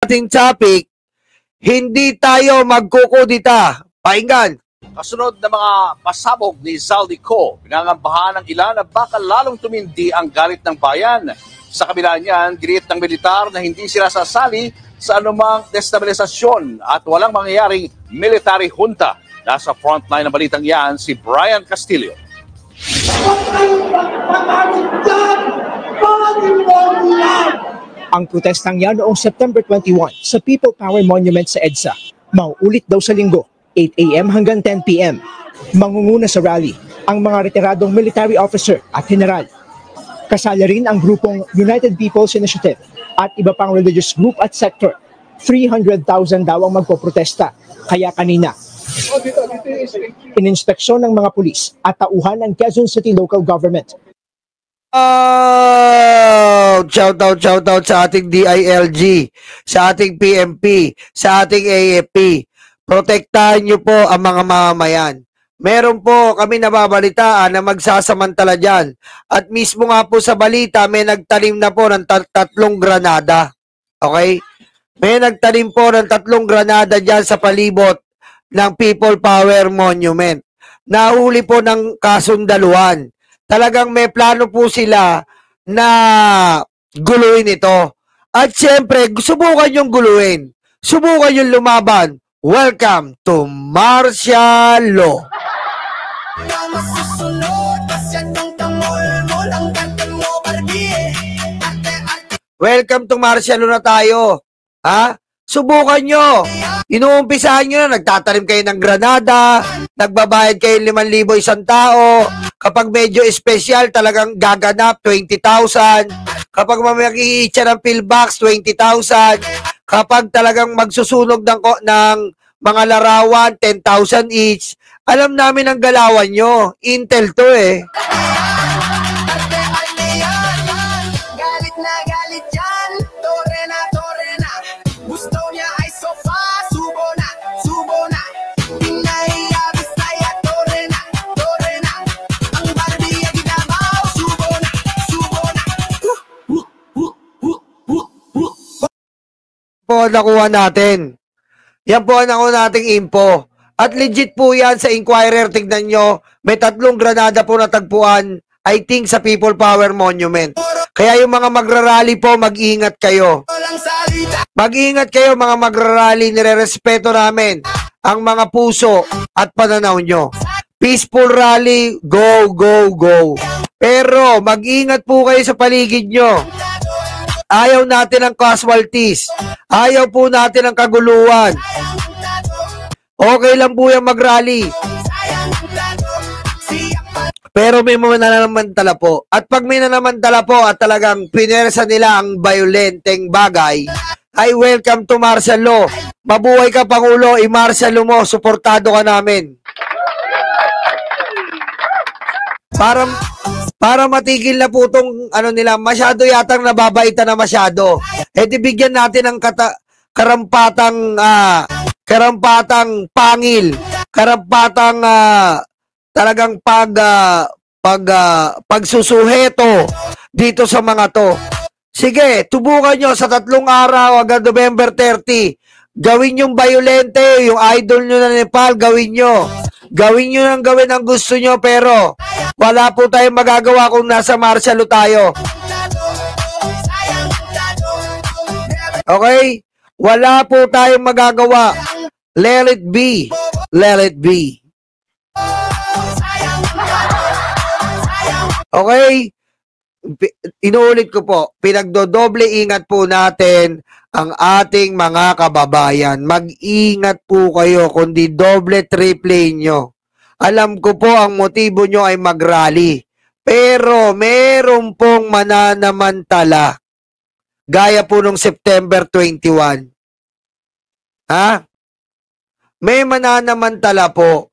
ating topic, hindi tayo magkukudita. Pakinggan. Kasunod na mga pasabog ni Zaldico, pinangambahan ng ilan na baka lalong tumindi ang galit ng bayan. Sa kabila niyan, giniit ng militar na hindi sila sasali sa anumang destabilisasyon at walang mangyayaring military junta. Nasa frontline ng balitang yan si Brian Castillo. Ang protestang yan noong September 21 sa People Power Monument sa EDSA. Mauulit daw sa linggo, 8 a.m. hanggang 10 p.m. Mangunguna sa rally ang mga retiradong military officer at general. Kasali rin ang grupong United People's Initiative at iba pang religious group at sector. 300,000 daw ang magpoprotesta. Kaya kanina, ininspeksyon ng mga pulis at tauhan ng Quezon City Local Government. Shout out sa ating DILG, sa ating PMP, sa ating AFP. Protektahan niyo po ang mga mamamayan. Meron po kami nababalitaan na magsasamantala dyan. At mismo nga po sa balita, may nagtanim na po ng tatlong granada. Okay? May nagtanim po ng 3 granada dyan sa palibot ng People Power Monument. Nahuli po ng kasundaluhan. Talagang may plano po sila na guluhin ito. At syempre, subukan yung guluhin. Subukan yung lumaban. Welcome to martial law. Welcome to martial law na tayo. Ha? Subukan nyo. Inuumpisahan nyo na, nagtatanim kayo ng granada, nagbabayad kayo 5,000 isang tao. Kapag medyo espesyal, talagang gaganap, 20,000. Kapag makikitsa ng pillbox, 20,000. Kapag talagang magsusunog ng mga larawan, 10,000 each. Alam namin ang galawan nyo. Intel to eh. Galit na galit yan. Tore na. Gusto niya ay sofa. Subo na. Pinahiya Bisaya. Tore na. Ang Barbie ay ginamaw. Subo na. Po nakuha natin. Yan po ang nakuha nating info. At legit po yan sa Inquirer, tignan nyo, may 3 granada po natagpuan, I think sa People Power Monument. Kaya yung mga magrarally po, mag-ingat kayo. Mag-ingat kayo mga magrarally, nire-respeto namin ang mga puso at pananaw nyo. Peaceful rally, go. Pero mag-ingat po kayo sa paligid nyo. Ayaw natin ang casualties. Ayaw po natin ang kaguluhan. Okay lang po yung mag-rally. Pero may mananamantala po. At pag may nanamantala po at talagang pinersa nila ang violenteng bagay, ay welcome to martial law. Mabuhay ka, Pangulo. I-martial law mo. Suportado ka namin. Para matigil na po itong nila, masyado yatang nababaitan na masyado. Eh di bigyan natin ng karampatang pangil, karampatang talagang pagsusuheto dito sa mga to. Sige, tubukan nyo sa 3 araw hanggang November 30. Gawin yung violente, yung idol nyo na Nepal, gawin nyo. Gawin nyo ang gawin ang gusto nyo, pero wala po tayong magagawa kung nasa martial law tayo. Okay? Wala po tayong magagawa. Let it be. Okay? Inuulit ko po, pinagdodoble ingat po natin ang ating mga kababayan. Mag-ingat po kayo, kundi doble, triple nyo. Alam ko po ang motibo nyo ay mag-rally. Pero meron pong mananamantala. Gaya po nung September 21. Ha? May mananamantala po.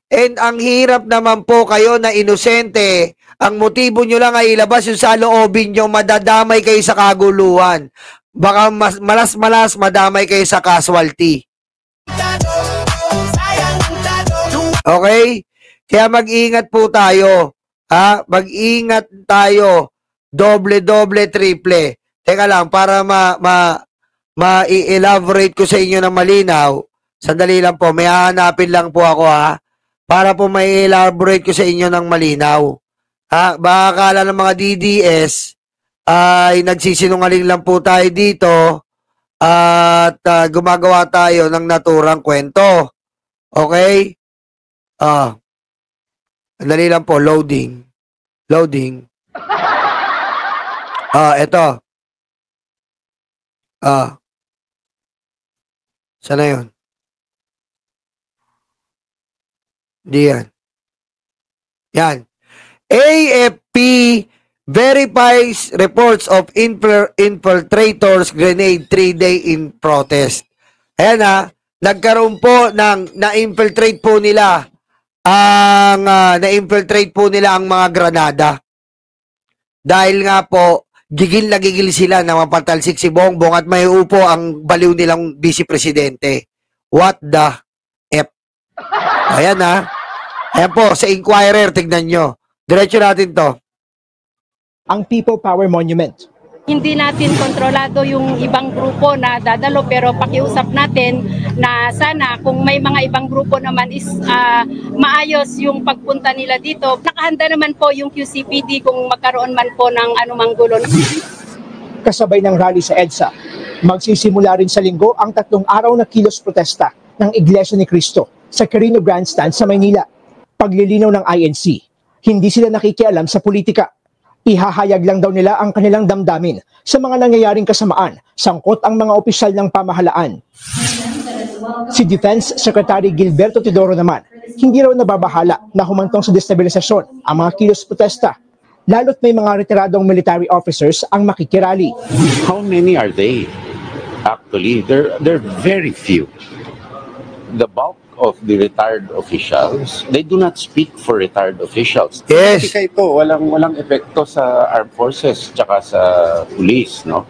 And ang hirap naman po kayo na inosente, ang motibo nyo lang ay ilabas yung sa loobin nyo, madadamay kayo sa kaguluhan. Baka malas madamay kayo sa casualty. Okay? Kaya mag-ingat po tayo. Ha? Mag-ingat tayo. Doble, triple. Teka lang, para ma-elaborate ko sa inyo ng malinaw, sandali lang po, may hahanapin lang po ako ha, para po may elaborate ko sa inyo ng malinaw. Ha, baka akala ng mga DDS ay nagsisinungaling lang po tayo dito at gumagawa tayo ng naturang kwento. Okay? Sandali lang po, loading. Loading. Eto. Sana yun? Di yan. Yan. AFP verifies reports of infiltrators grenade 3-day in protest. Ayan nagkaroon po ng na-infiltrate po nila ang mga granada. Dahil nga po, gigil na gigil sila na mapatalsik si Bongbong at may upo ang baliw nilang vice presidente. What the F? Ayan Ayan po, sa Inquirer, tignan nyo. Diretso natin to. Ang People Power Monument. Hindi natin kontrolado yung ibang grupo na dadalo, pero pakiusap natin na sana kung may mga ibang grupo naman is maayos yung pagpunta nila dito. Nakahanda naman po yung QCPD kung magkaroon man po ng anumang gulo. Kasabay ng rally sa EDSA, magsisimula rin sa linggo ang 3 araw na kilos protesta ng Iglesia ni Cristo sa Carino Grandstand sa Maynila. Paglilinaw ng INC, hindi sila nakikialam sa politika. Ihahayag lang daw nila ang kanilang damdamin sa mga nangyayaring kasamaan, sangkot ang mga opisyal ng pamahalaan. Si Defense Secretary Gilberto Teodoro naman, hindi raw nababahala na humantong sa destabilisasyon ang mga kilos protesta, lalo't may mga retiradong military officers ang makikirali. How many are they? Actually, they're very few. The bulk of the retired officials, they do not speak for retired officials. Yes. Kasi ito, walang epekto sa armed forces tsaka sa police, no?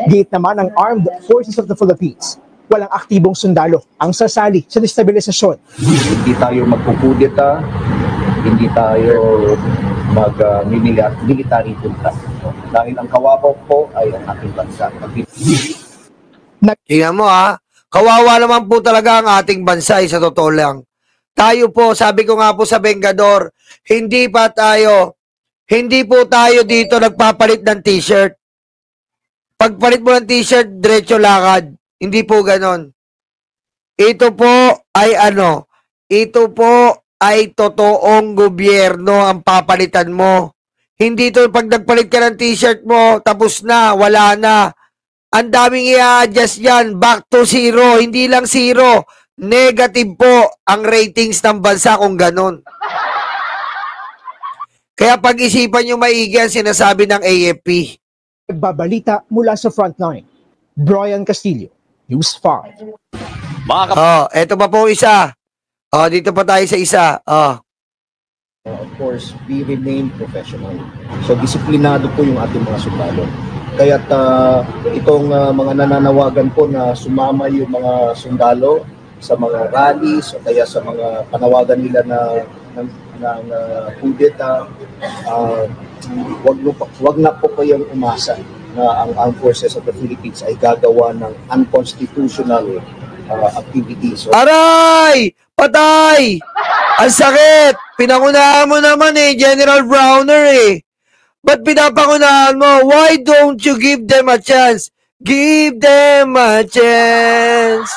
Giit naman ng Armed Forces of the Philippines, walang aktibong sundalo ang sasali sa destabilisasyon. Hindi tayo magpupudeta, hindi tayo mag-military punta. Dahil ang kawabaw po ay ang ating bansa. Tingnan mo kawawa naman po talaga ang ating bansa sa totoo lang. Tayo po, sabi ko nga po sa Bengador, hindi po tayo dito nagpapalit ng t-shirt. Pagpalit mo ng t-shirt, diretso lakad. Hindi po ganon. Ito po ay totoong gobyerno ang papalitan mo. Hindi to pag nagpalit ka ng t-shirt mo, tapos na, wala na. Ang daming i-adjust yan, back to zero, hindi lang zero, negative po ang ratings ng bansa kung ganun. Kaya pag-isipan nyo maigi ang sinasabi ng AFP. Nagbabalita mula sa frontline, Brian Castillo, News 5. Eto pa po isa. Dito pa tayo sa isa. Of course, we remain professional. So, disiplinado po yung ating mga sundalo. Kaya't itong mga nananawagan po na sumama yung mga sundalo sa mga rallies o kaya sa mga panawagan nila ng kudeta, wag na po kayong umasa na ang Armed Forces of the Philippines ay gagawa ng unconstitutional activities. So, Aray! Patay! Ang sakit! Pinakunahan mo naman General Browner Ba't pinapangunahan mo? Why don't you give them a chance? Give them a chance.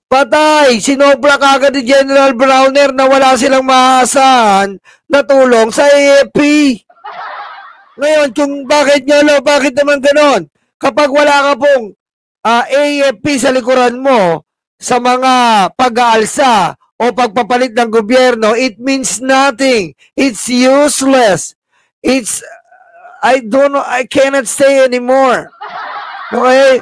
Patay! Sinobra kagad ni General Browner na wala silang maasahan na tulong sa AFP. Ngayon, bakit naman ganon? Kapag wala ka pong AFP sa likuran mo sa mga pag-aalsa o pagpapalit ng gobyerno, it means nothing. It's useless. I don't know, I cannot stay anymore. Okay?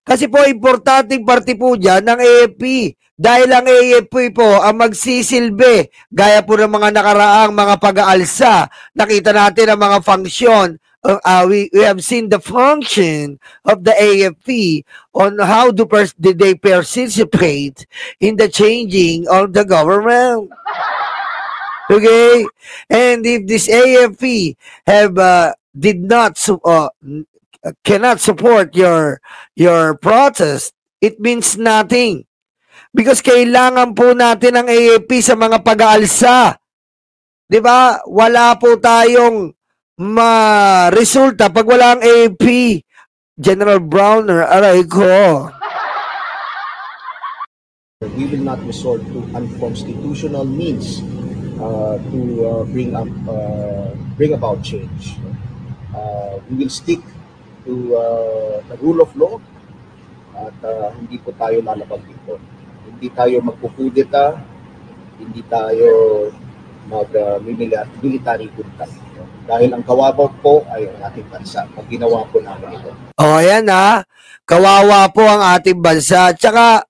Kasi po, importanteng parte po dyan ng AFP. Dahil ang AFP po ang magsisilbi, gaya po ng mga nakaraang mga pag-aalsa. Nakita natin ang mga function. We have seen the function of the AFP on how did they participate in the changing of the government. Okay? And if this AFP have did not cannot support your protest, it means nothing. Because kailangan po natin ang AFP sa mga pag-aalsa. 'Di ba? Wala po tayong resulta pag wala ang AFP. General Browner, aray ko. We will not resort to unconstitutional means to bring about change. We will stick to the rule of law at hindi po tayo lalabag dito. Hindi tayo magpupudeta, hindi tayo military junta. Dahil ang kawawa po ay ang ating bansa. Pag ginawa po namin ito. Ayan kawawa po ang ating bansa. Tsaka,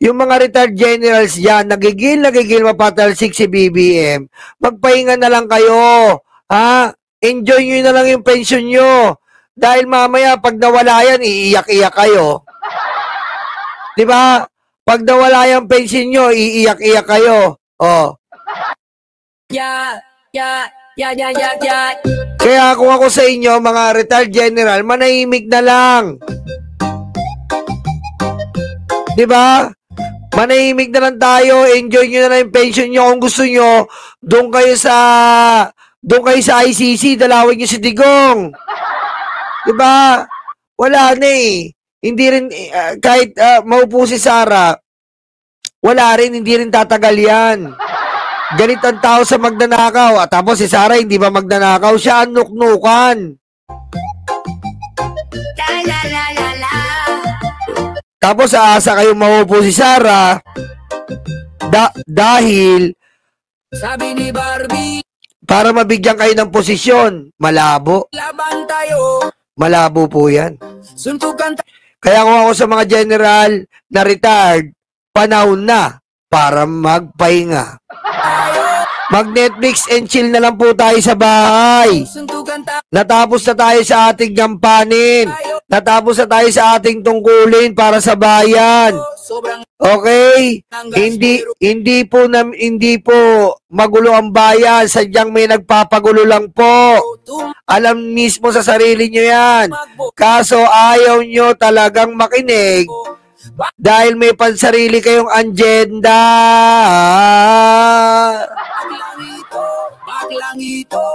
yung mga retired generals dyan, nagigil mapatalsik si BBM, magpahinga na lang kayo. Enjoy nyo na lang yung pension nyo. Dahil mamaya, pag nawala yan, iiyak-iyak kayo. Diba? Pag nawala yung pension nyo, iiyak-iyak kayo. Kaya kung ako sa inyo, mga retired general, manahimik na lang. Diba? Manahimik na lang tayo, enjoy nyo na lang yung pension nyo. Kung gusto nyo, doon kayo sa ICC, dalawin nyo si Digong. Diba? Wala na eh. Hindi rin, kahit maupo si Sara, wala rin, hindi rin tatagal yan. Galit ang tao sa magnanakaw. Tapos si Sara hindi ba magnanakaw? Siya ang nuknukan. Tapos aasa kayo maupo si Sara dahil Sabi ni Barbie, para mabigyan kayo ng posisyon. Malabo. laban tayo, Malabo po yan. suntukan Kaya kung ako sa mga general na retired, panahon na para magpahinga. Mag-Netflix and chill na lang po tayo sa bahay. suntukan tayo, Natapos na tayo sa ating gampanin. Natapos na tayo sa ating tungkulin para sa bayan. sobrang Okay? Hindi po magulo ang bayan, sadyang may nagpapagulo lang po. Alam mismo sa sarili nyo yan. Kaso ayaw nyo talagang makinig dahil may pansarili kayong agenda. baklang ito,